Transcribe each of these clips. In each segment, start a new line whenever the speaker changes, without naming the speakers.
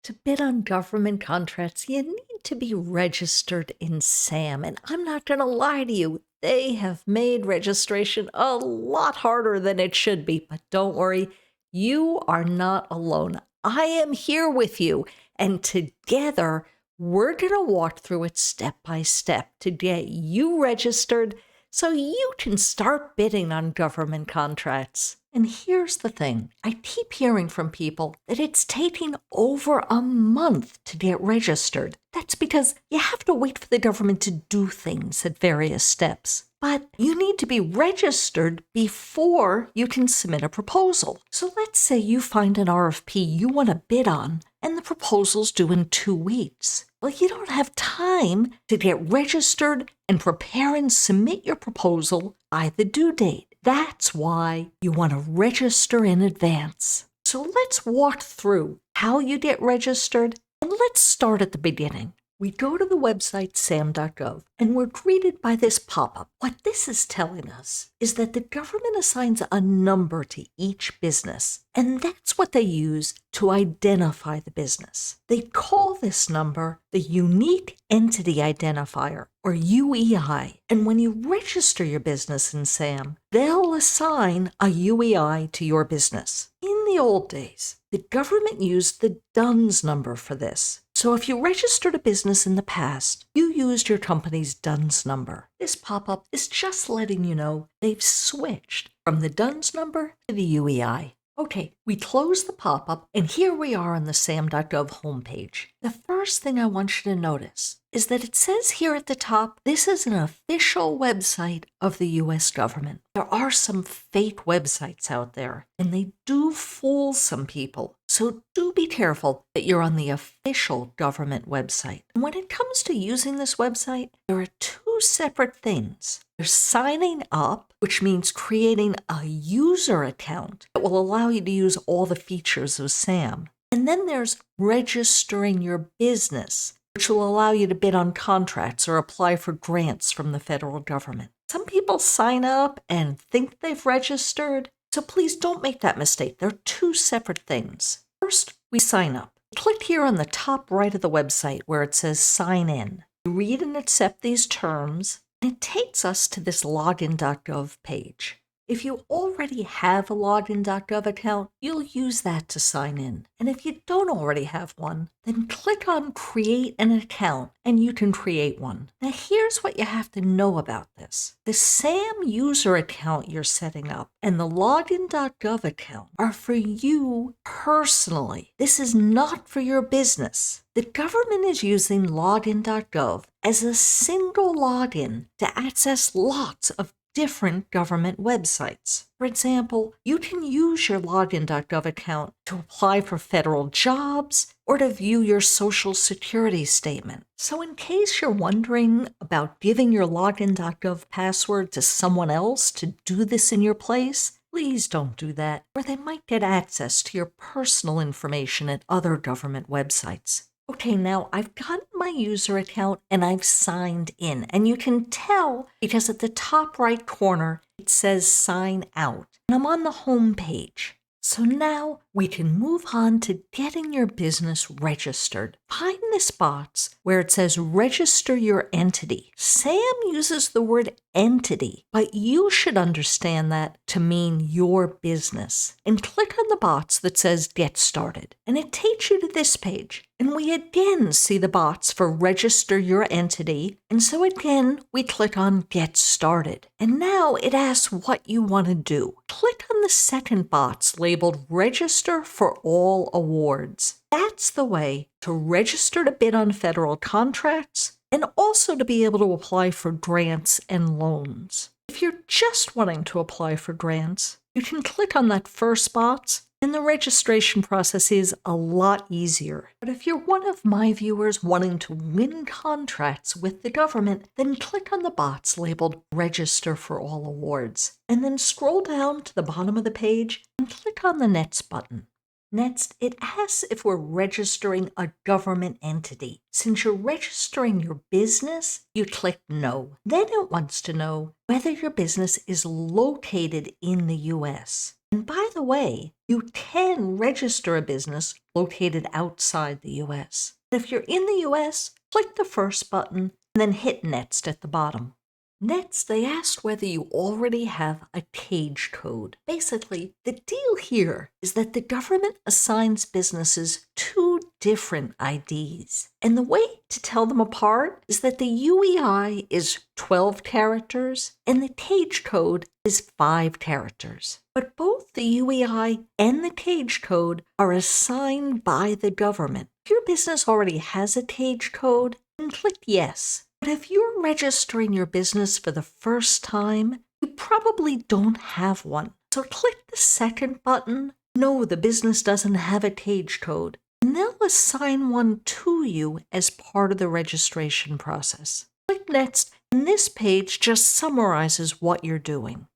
To bid on government contracts, you need to be registered in SAM. And I'm not going to lie to you, they have made registration a lot harder than it should be. But don't worry, you are not alone. I am here with you. And together, we're going to walk through it step by step to get you registered so you can start bidding on government contracts. And here's the thing, I keep hearing from people that it's taking over a month to get registered. That's because you have to wait for the government to do things at various steps. But you need to be registered before you can submit a proposal. So let's say you find an RFP you want to bid on, and the proposal's due in 2 weeks. Well, you don't have time to get registered and prepare and submit your proposal by the due date. That's why you want to register in advance. So let's walk through how you get registered, and let's start at the beginning. We go to the website SAM.gov, and we're greeted by this pop-up. What this is telling us is that the government assigns a number to each business, and that's what they use to identify the business. They call this number the Unique Entity Identifier, or UEI. And when you register your business in SAM, they'll assign a UEI to your business. In the old days, the government used the DUNS number for this. So if you registered a business in the past, you used your company's DUNS number. This pop-up is just letting you know they've switched from the DUNS number to the UEI. Okay, we close the pop-up, and here we are on the SAM.gov homepage. The first thing I want you to notice is that it says here at the top, this is an official website of the U.S. government. There are some fake websites out there, and they do fool some people. So do be careful that you're on the official government website. And when it comes to using this website, there are two separate things. There's signing up, which means creating a user account that will allow you to use all the features of SAM. And then there's registering your business, which will allow you to bid on contracts or apply for grants from the federal government. Some people sign up and think they've registered, so please don't make that mistake. They're two separate things. First, we sign up. Click here on the top right of the website where it says sign in. You read and accept these terms, and it takes us to this login.gov page. If you already have a login.gov account, you'll use that to sign in. And if you don't already have one, then click on Create an Account and you can create one. Now here's what you have to know about this. The SAM user account you're setting up and the login.gov account are for you personally. This is not for your business. The government is using login.gov as a single login to access lots of different government websites. For example, you can use your login.gov account to apply for federal jobs or to view your Social Security statement. So in case you're wondering about giving your login.gov password to someone else to do this in your place, please don't do that, or they might get access to your personal information at other government websites. Okay, now I've gotten my user account and I've signed in, and you can tell because at the top right corner it says sign out, and I'm on the home page. So now we can move on to getting your business registered. Find this box where it says register your entity. SAM uses the word entity, but you should understand that to mean your business. And click on the box that says get started. And it takes you to this page. And we again see the box for register your entity. And so again, we click on get started. And now it asks what you want to do. Click on the second box labeled register for all awards. That's the way to register to bid on federal contracts and also to be able to apply for grants and loans. If you're just wanting to apply for grants, you can click on that first box and the registration process is a lot easier. But if you're one of my viewers wanting to win contracts with the government, then click on the box labeled Register for All Awards, and then scroll down to the bottom of the page and click on the Next button. Next, it asks if we're registering a government entity. Since you're registering your business, you click No. Then it wants to know whether your business is located in the U.S. And by the way, you can register a business located outside the US. If you're in the US, click the first button and then hit Next at the bottom. Next, they asked whether you already have a cage code. Basically, the deal here is that the government assigns businesses two different IDs. And the way to tell them apart is that the UEI is 12 characters and the cage code is 5 characters. But both the UEI and the cage code are assigned by the government. If your business already has a cage code, then click Yes. But if you're registering your business for the first time, you probably don't have one. So click the second button. No, the business doesn't have a cage code. And they'll assign one to you as part of the registration process. Click Next, and this page just summarizes what you're doing.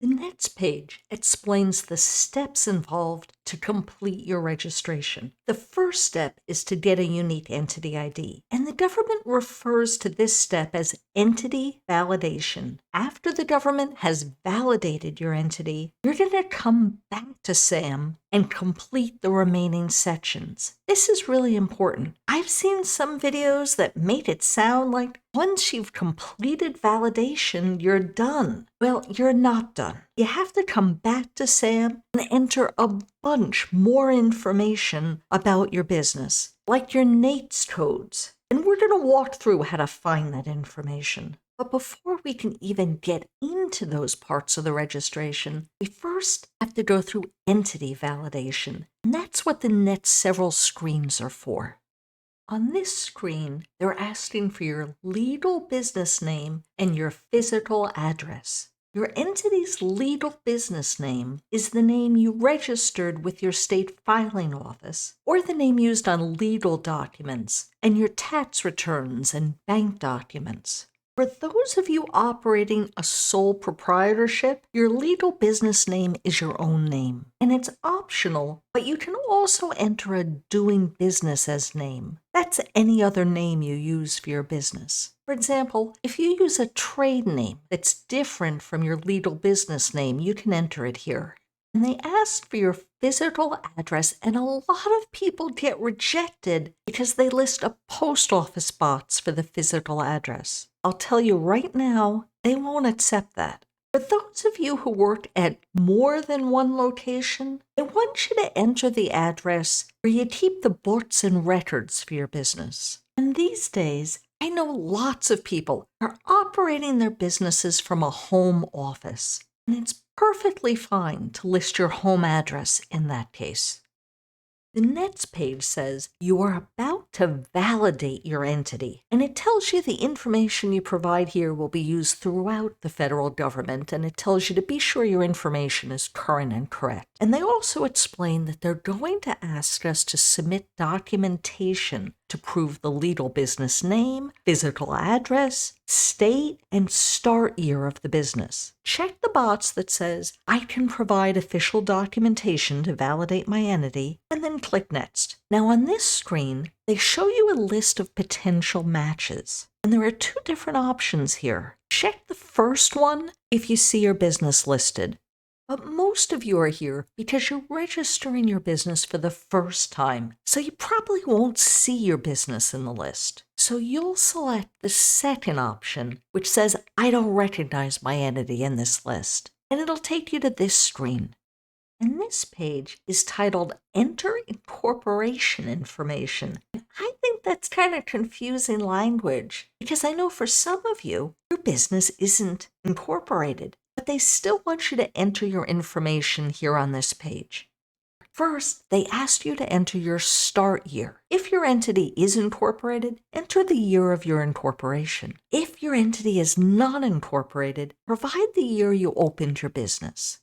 The next page explains the steps involved to complete your registration. The first step is to get a unique entity ID, and the government refers to this step as entity validation. After the government has validated your entity, you're going to come back to SAM and complete the remaining sections. This is really important. I've seen some videos that make it sound like once you've completed validation, you're done. Well, you're not done. You have to come back to SAM and enter a bunch more information about your business, like your NAICS codes. And we're going to walk through how to find that information. But before we can even get into those parts of the registration, we first have to go through entity validation. And that's what the next several screens are for. On this screen, they're asking for your legal business name and your physical address. Your entity's legal business name is the name you registered with your state filing office, or the name used on legal documents and your tax returns and bank documents. For those of you operating a sole proprietorship, your legal business name is your own name, and it's optional, but you can also enter a doing business as name. That's any other name you use for your business. For example, if you use a trade name that's different from your legal business name, you can enter it here. And they ask for your physical address, and a lot of people get rejected because they list a post office box for the physical address. I'll tell you right now, they won't accept that. For those of you who work at more than one location, they want you to enter the address where you keep the books and records for your business. And these days, I know lots of people are operating their businesses from a home office, and it's perfectly fine to list your home address in that case. The next page says you are about to validate your entity, and it tells you the information you provide here will be used throughout the federal government, and it tells you to be sure your information is current and correct. And they also explain that they're going to ask us to submit documentation to prove the legal business name, physical address, state, and start year of the business. Check the box that says, I can provide official documentation to validate my entity, and then click Next. Now on this screen, they show you a list of potential matches. And there are two different options here. Check the first one if you see your business listed. But most of you are here because you're registering your business for the first time, so you probably won't see your business in the list. So you'll select the second option, which says, I don't recognize my entity in this list, and it'll take you to this screen. And this page is titled Enter Incorporation Information. And I think that's kind of confusing language, because I know for some of you, your business isn't incorporated, but they still want you to enter your information here on this page. First, they ask you to enter your start year. If your entity is incorporated, enter the year of your incorporation. If your entity is not incorporated, provide the year you opened your business.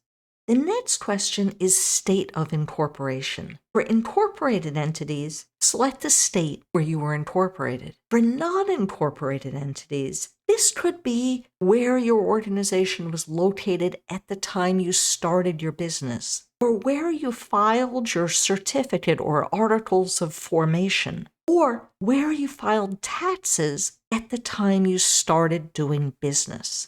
The next question is state of incorporation. For incorporated entities, select the state where you were incorporated. For non-incorporated entities, this could be where your organization was located at the time you started your business, or where you filed your certificate or articles of formation, or where you filed taxes at the time you started doing business.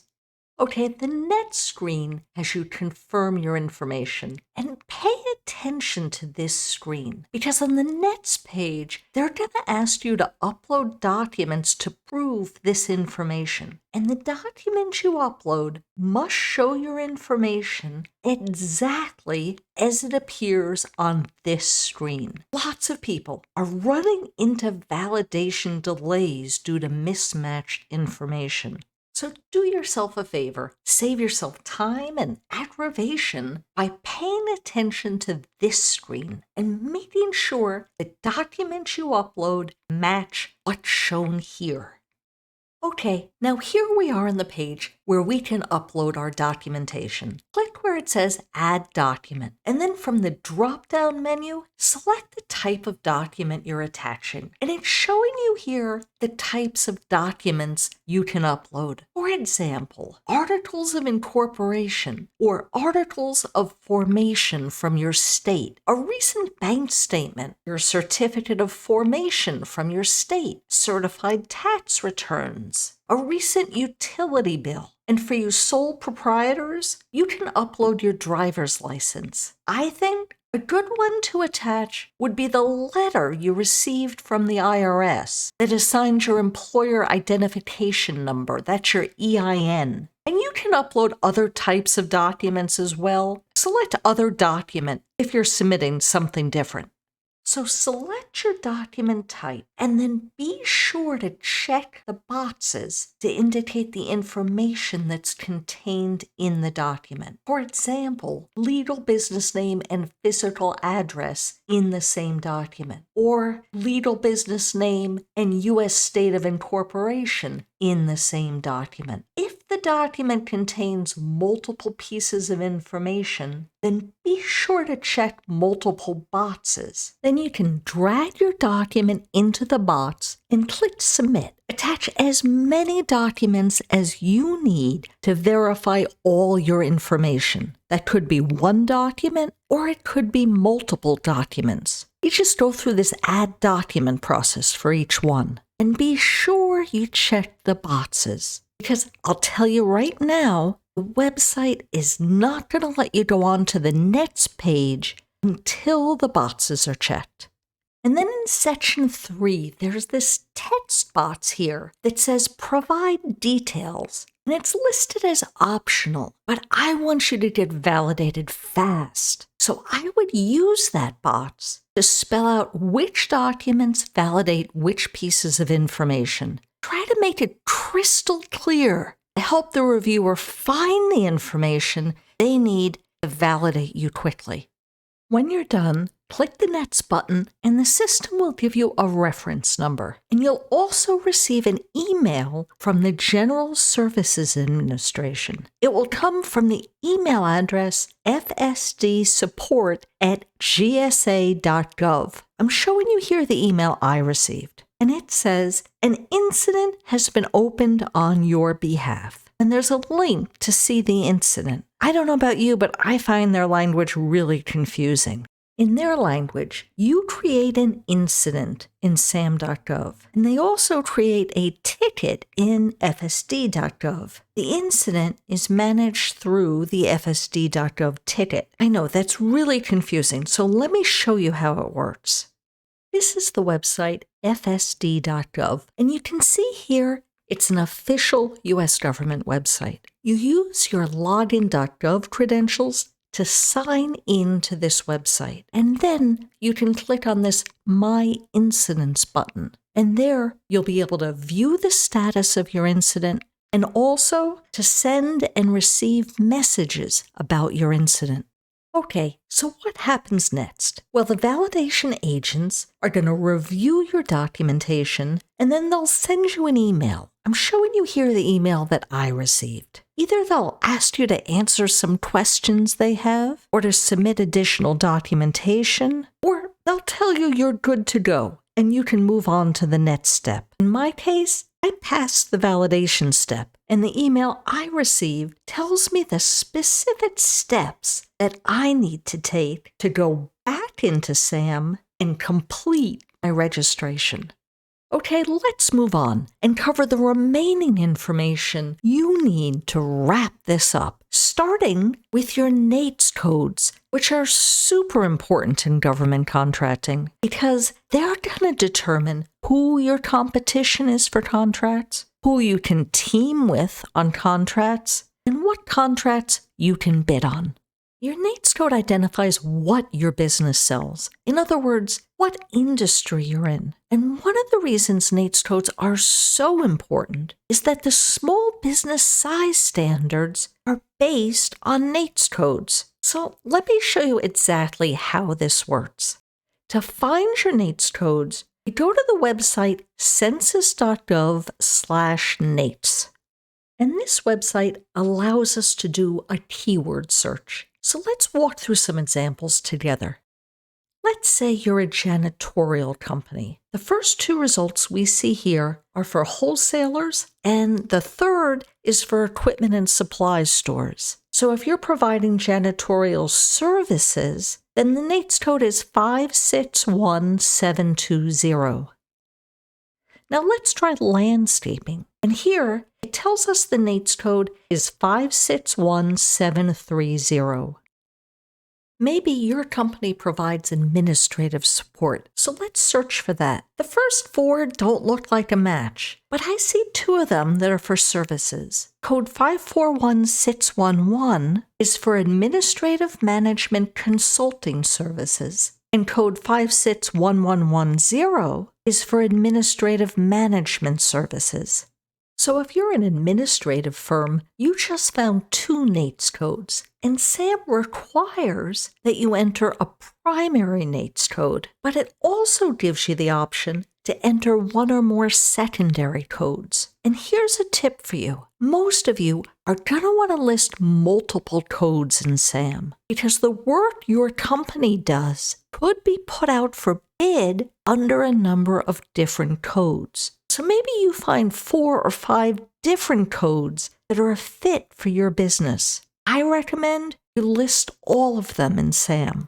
Okay, the next screen has you confirm your information. And pay attention to this screen because on the next page, they're going to ask you to upload documents to prove this information. And the documents you upload must show your information exactly as it appears on this screen. Lots of people are running into validation delays due to mismatched information. So do yourself a favor, save yourself time and aggravation by paying attention to this screen and making sure the documents you upload match what's shown here. Okay, now here we are on the page where we can upload our documentation. Click where it says Add Document, and then from the drop-down menu, select the type of document you're attaching. And it's showing you here the types of documents you can upload. For example, articles of incorporation or articles of formation from your state, a recent bank statement, your certificate of formation from your state, certified tax returns, a recent utility bill. And for you sole proprietors, you can upload your driver's license. I think a good one to attach would be the letter you received from the IRS that assigns your employer identification number. That's your EIN. And you can upload other types of documents as well. Select Other Document if you're submitting something different. So select your document type and then be sure to check the boxes to indicate the information that's contained in the document. For example, legal business name and physical address in the same document, or legal business name and U.S. state of incorporation in the same document. If the document contains multiple pieces of information, then be sure to check multiple boxes. Then you can drag your document into the box and click Submit. Attach as many documents as you need to verify all your information. That could be one document or it could be multiple documents. You just go through this Add Document process for each one. And be sure you check the boxes. Because I'll tell you right now, the website is not going to let you go on to the next page until the boxes are checked. And then in section 3, there's this text box here that says Provide Details. And it's listed as optional, but I want you to get validated fast. So I would use that box to spell out which documents validate which pieces of information. Try to make it crystal clear to help the reviewer find the information they need to validate you quickly. When you're done, click the Next button and the system will give you a reference number. And you'll also receive an email from the General Services Administration. It will come from the email address fsdsupport@gsa.gov. I'm showing you here the email I received. And it says, an incident has been opened on your behalf. And there's a link to see the incident. I don't know about you, but I find their language really confusing. In their language, you create an incident in SAM.gov, and they also create a ticket in FSD.gov. The incident is managed through the FSD.gov ticket. I know that's really confusing, so let me show you how it works. This is the website FSD.gov, and you can see here it's an official U.S. government website. You use your login.gov credentials to sign in to this website, and then you can click on this My Incidents button, and there you'll be able to view the status of your incident and also to send and receive messages about your incident. Okay, so what happens next? Well, the validation agents are going to review your documentation and then they'll send you an email. I'm showing you here the email that I received. Either they'll ask you to answer some questions they have, or to submit additional documentation, or they'll tell you you're good to go and you can move on to the next step. In my case, I passed the validation step, and the email I received tells me the specific steps that I need to take to go back into SAM and complete my registration. Okay, let's move on and cover the remaining information you need to wrap this up, starting with your NAICS codes, which are super important in government contracting because they're going to determine who your competition is for contracts, who you can team with on contracts, and what contracts you can bid on. Your NAICS code identifies what your business sells. In other words, what industry you're in. And one of the reasons NAICS codes are so important is that the small business size standards are based on NAICS codes. So let me show you exactly how this works. To find your NAICS codes, you go to the website census.gov/NAICS. And this website allows us to do a keyword search. So let's walk through some examples together. Let's say you're a janitorial company. The first two results we see here are for wholesalers, and the third is for equipment and supplies stores. So if you're providing janitorial services, then the NAICS code is 561720. Now let's try landscaping. And here, it tells us the NAICS code is 561730. Maybe your company provides administrative support, so let's search for that. The first four don't look like a match, but I see two of them that are for services. Code 541611 is for administrative management consulting services, and code 561110 is for administrative management services. So if you're an administrative firm, you just found two NAICS codes, and SAM requires that you enter a primary NAICS code, but it also gives you the option to enter one or more secondary codes. And here's a tip for you. Most of you are going to want to list multiple codes in SAM because the work your company does could be put out for bid under a number of different codes. So maybe you find 4 or 5 different codes that are a fit for your business. I recommend you list all of them in SAM.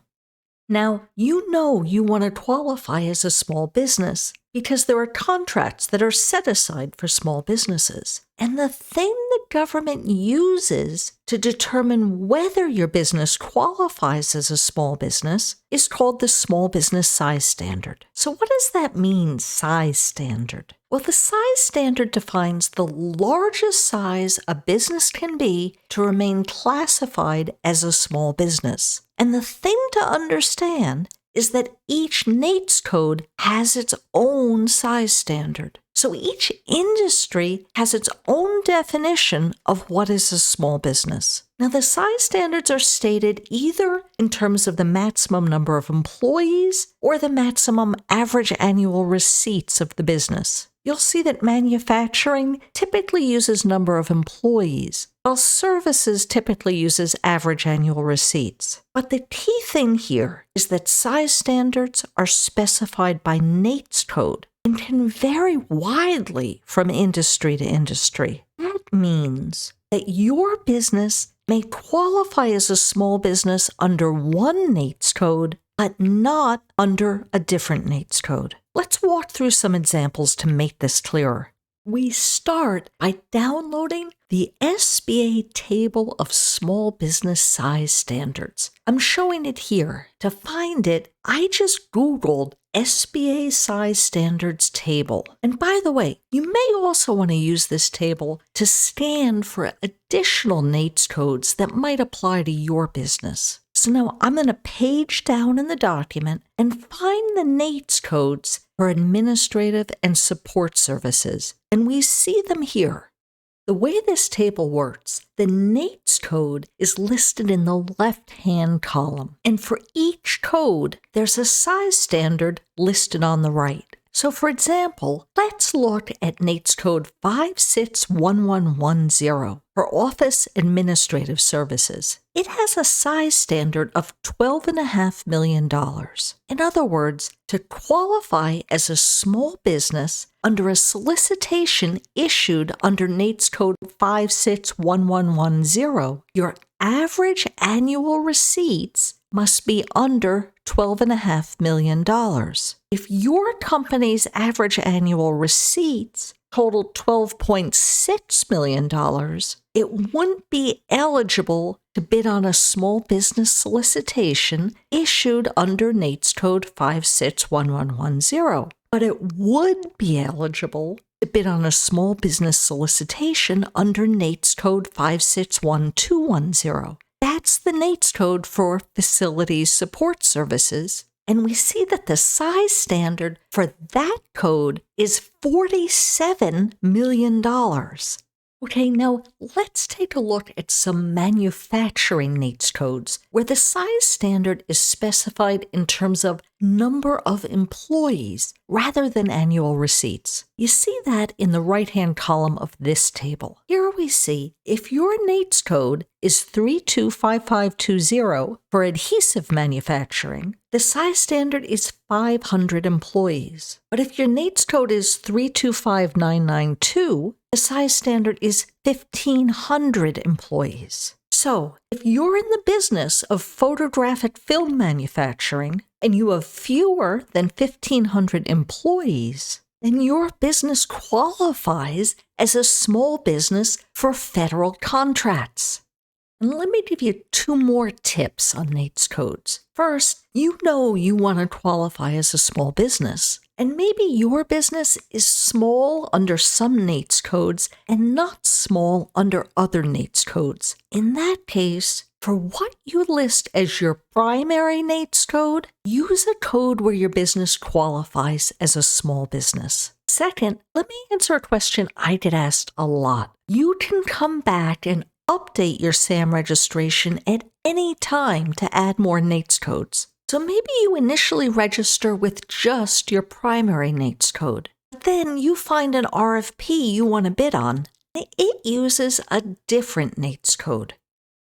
Now, you know you want to qualify as a small business because there are contracts that are set aside for small businesses. And the thing the government uses to determine whether your business qualifies as a small business is called the Small Business Size Standard. So what does that mean, size standard? Well, the size standard defines the largest size a business can be to remain classified as a small business. And the thing to understand is that each NAICS code has its own size standard. So each industry has its own definition of what is a small business. Now, the size standards are stated either in terms of the maximum number of employees or the maximum average annual receipts of the business. You'll see that manufacturing typically uses number of employees, while services typically uses average annual receipts. But the key thing here is that size standards are specified by NAICS code and can vary widely from industry to industry. That means that your business may qualify as a small business under one NAICS code, but not under a different NAICS code. Let's walk through some examples to make this clearer. We start by downloading the SBA Table of Small Business Size Standards. I'm showing it here. To find it, I just Googled SBA Size Standards Table. And by the way, you may also want to use this table to scan for additional NAICS codes that might apply to your business. So now I'm going to page down in the document and find the NAICS codes for administrative and support services. And we see them here. The way this table works, the NAICS code is listed in the left-hand column. And for each code, there's a size standard listed on the right. So for example, let's look at NAICS code 561110 for Office Administrative Services. It has a size standard of $12.5 million. In other words, to qualify as a small business under a solicitation issued under NAICS code 561110, your average annual receipts must be under $12.5 million. If your company's average annual receipts totaled $12.6 million, it wouldn't be eligible to bid on a small business solicitation issued under NAICS Code 561110. But it would be eligible to bid on a small business solicitation under NAICS Code 561210. That's the NAICS code for facilities support services. And we see that the size standard for that code is $47 million. Okay, now let's take a look at some manufacturing NAICS codes where the size standard is specified in terms of number of employees rather than annual receipts. You see that in the right-hand column of this table. Here we see if your NAICS code is 325520 for adhesive manufacturing, the size standard is 500 employees. But if your NAICS code is 325992, the size standard is 1,500 employees. So, if you're in the business of photographic film manufacturing and you have fewer than 1,500 employees, then your business qualifies as a small business for federal contracts. And let me give you 2 more tips on NAICS codes. First, you know you want to qualify as a small business. And maybe your business is small under some NAICS codes and not small under other NAICS codes. In that case, for what you list as your primary NAICS code, use a code where your business qualifies as a small business. Second, let me answer a question I get asked a lot. You can come back and update your SAM registration at any time to add more NAICS codes. So maybe you initially register with just your primary NAICS code. But then you find an RFP you want to bid on. It uses a different NAICS code.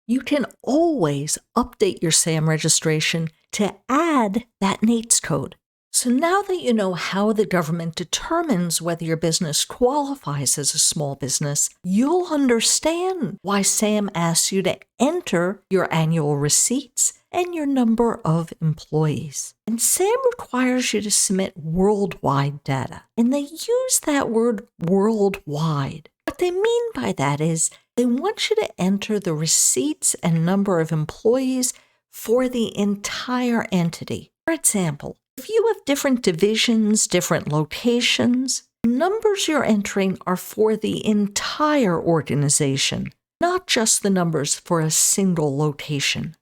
You can always update your SAM registration to add that NAICS code. So now that you know how the government determines whether your business qualifies as a small business, you'll understand why SAM asks you to enter your annual receipts and your number of employees. And SAM requires you to submit worldwide data. And they use that word worldwide. What they mean by that is they want you to enter the receipts and number of employees for the entire entity. For example, if you have different divisions, different locations, the numbers you're entering are for the entire organization, not just the numbers for a single location.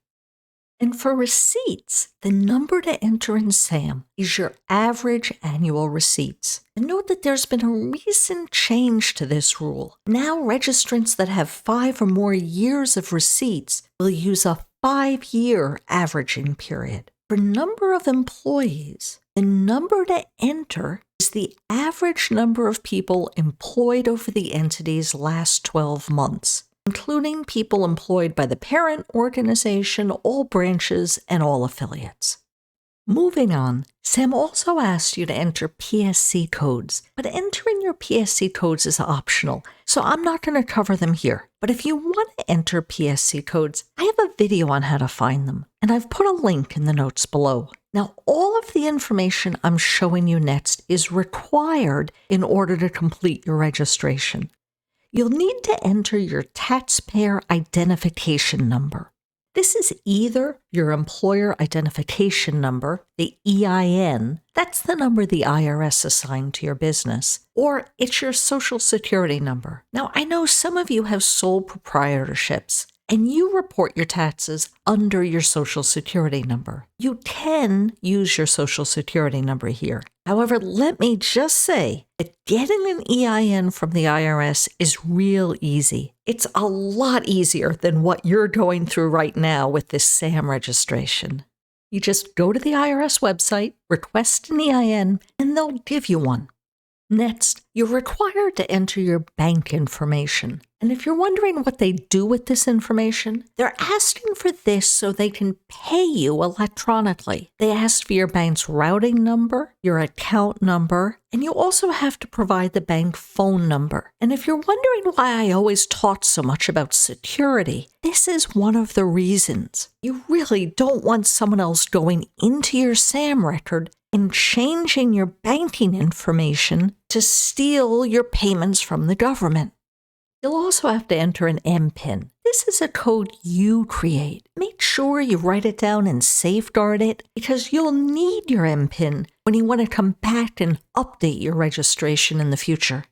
And for receipts, the number to enter in SAM is your average annual receipts. And note that there's been a recent change to this rule. Now registrants that have 5 or more years of receipts will use a 5-year averaging period. For number of employees, the number to enter is the average number of people employed over the entity's last 12 months, including people employed by the parent organization, all branches, and all affiliates. Moving on, SAM also asks you to enter PSC codes, but entering your PSC codes is optional, so I'm not going to cover them here. But if you want to enter PSC codes, I have a video on how to find them, and I've put a link in the notes below. Now, all of the information I'm showing you next is required in order to complete your registration. You'll need to enter your taxpayer identification number. This is either your employer identification number, the EIN, that's the number the IRS assigned to your business, or it's your social security number. Now, I know some of you have sole proprietorships, and you report your taxes under your social security number. You can use your social security number here. However, let me just say that getting an EIN from the IRS is real easy. It's a lot easier than what you're going through right now with this SAM registration. You just go to the IRS website, request an EIN, and they'll give you one. Next, you're required to enter your bank information. And if you're wondering what they do with this information, they're asking for this so they can pay you electronically. They ask for your bank's routing number, your account number, and you also have to provide the bank phone number. And if you're wondering why I always talk so much about security, this is one of the reasons. You really don't want someone else going into your SAM record and changing your banking information to steal your payments from the government. You'll also have to enter an MPIN. This is a code you create. Make sure you write it down and safeguard it because you'll need your MPIN when you want to come back and update your registration in the future.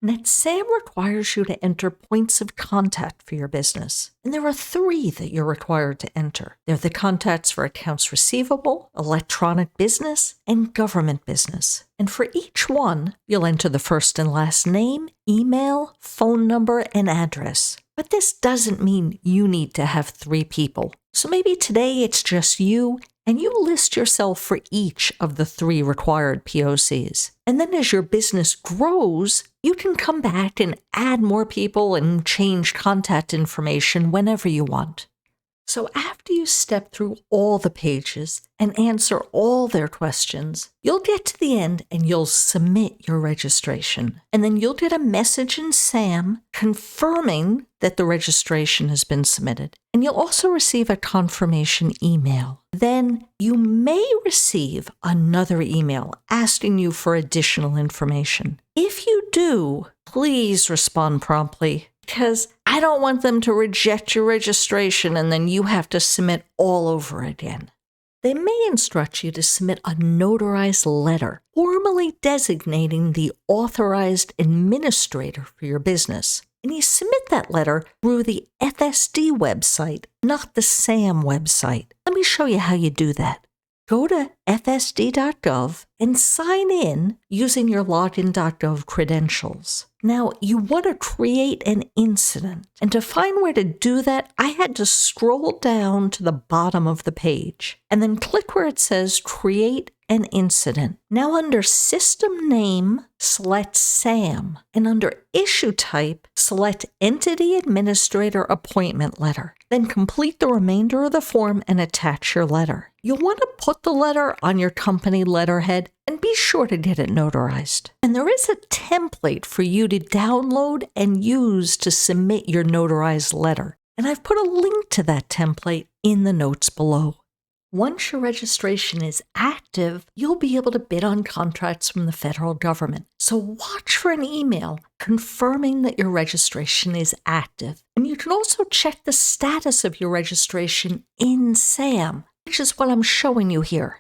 Next, SAM requires you to enter points of contact for your business. And there are 3 that you're required to enter. They're the contacts for accounts receivable, electronic business, and government business. And for each one, you'll enter the first and last name, email, phone number, and address. But this doesn't mean you need to have 3 people. So maybe today it's just you, and you list yourself for each of the 3 required POCs. And then as your business grows, you can come back and add more people and change contact information whenever you want. So after you step through all the pages and answer all their questions, you'll get to the end and you'll submit your registration. And then you'll get a message in SAM confirming that the registration has been submitted. And you'll also receive a confirmation email. Then you may receive another email asking you for additional information. If you do, please respond promptly, because I don't want them to reject your registration and then you have to submit all over again. They may instruct you to submit a notarized letter, formally designating the authorized administrator for your business. And you submit that letter through the FSD website, not the SAM website. Let me show you how you do that. Go to FSD.gov and sign in using your login.gov credentials. Now, you want to create an incident. And to find where to do that, I had to scroll down to the bottom of the page and then click where it says Create an Incident. Now, under System Name, select SAM. And under Issue Type, select Entity Administrator Appointment Letter. Then complete the remainder of the form and attach your letter. You'll want to put the letter on your company letterhead and be sure to get it notarized. And there is a template for you to download and use to submit your notarized letter. And I've put a link to that template in the notes below. Once your registration is active, you'll be able to bid on contracts from the federal government. So watch for an email confirming that your registration is active. And you can also check the status of your registration in SAM, which is what I'm showing you here.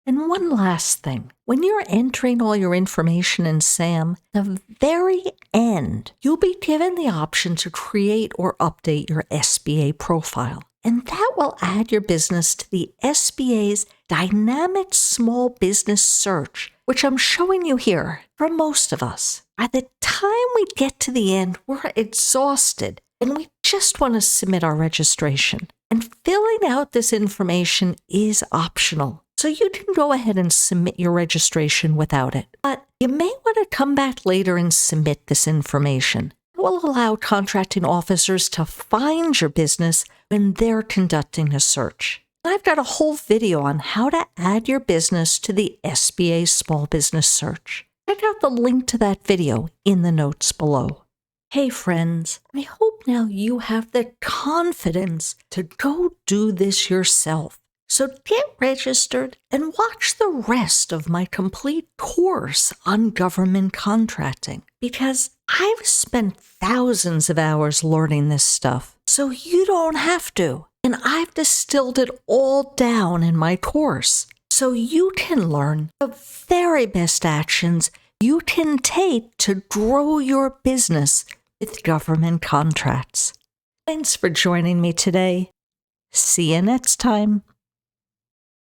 And one last thing, when you're entering all your information in SAM, the very end, you'll be given the option to create or update your SBA profile. And that will add your business to the SBA's dynamic small business search, which I'm showing you here for most of us. By the time we get to the end, we're exhausted and we just want to submit our registration. And filling out this information is optional. So you can go ahead and submit your registration without it. But you may want to come back later and submit this information. It will allow contracting officers to find your business when they're conducting a search. I've got a whole video on how to add your business to the SBA Small Business Search. Check out the link to that video in the notes below. Hey friends, I hope now you have the confidence to go do this yourself. So get registered and watch the rest of my complete course on government contracting, because I've spent thousands of hours learning this stuff, so you don't have to. And I've distilled it all down in my course, so you can learn the very best actions you can take to grow your business with government contracts. Thanks for joining me today. See you next time.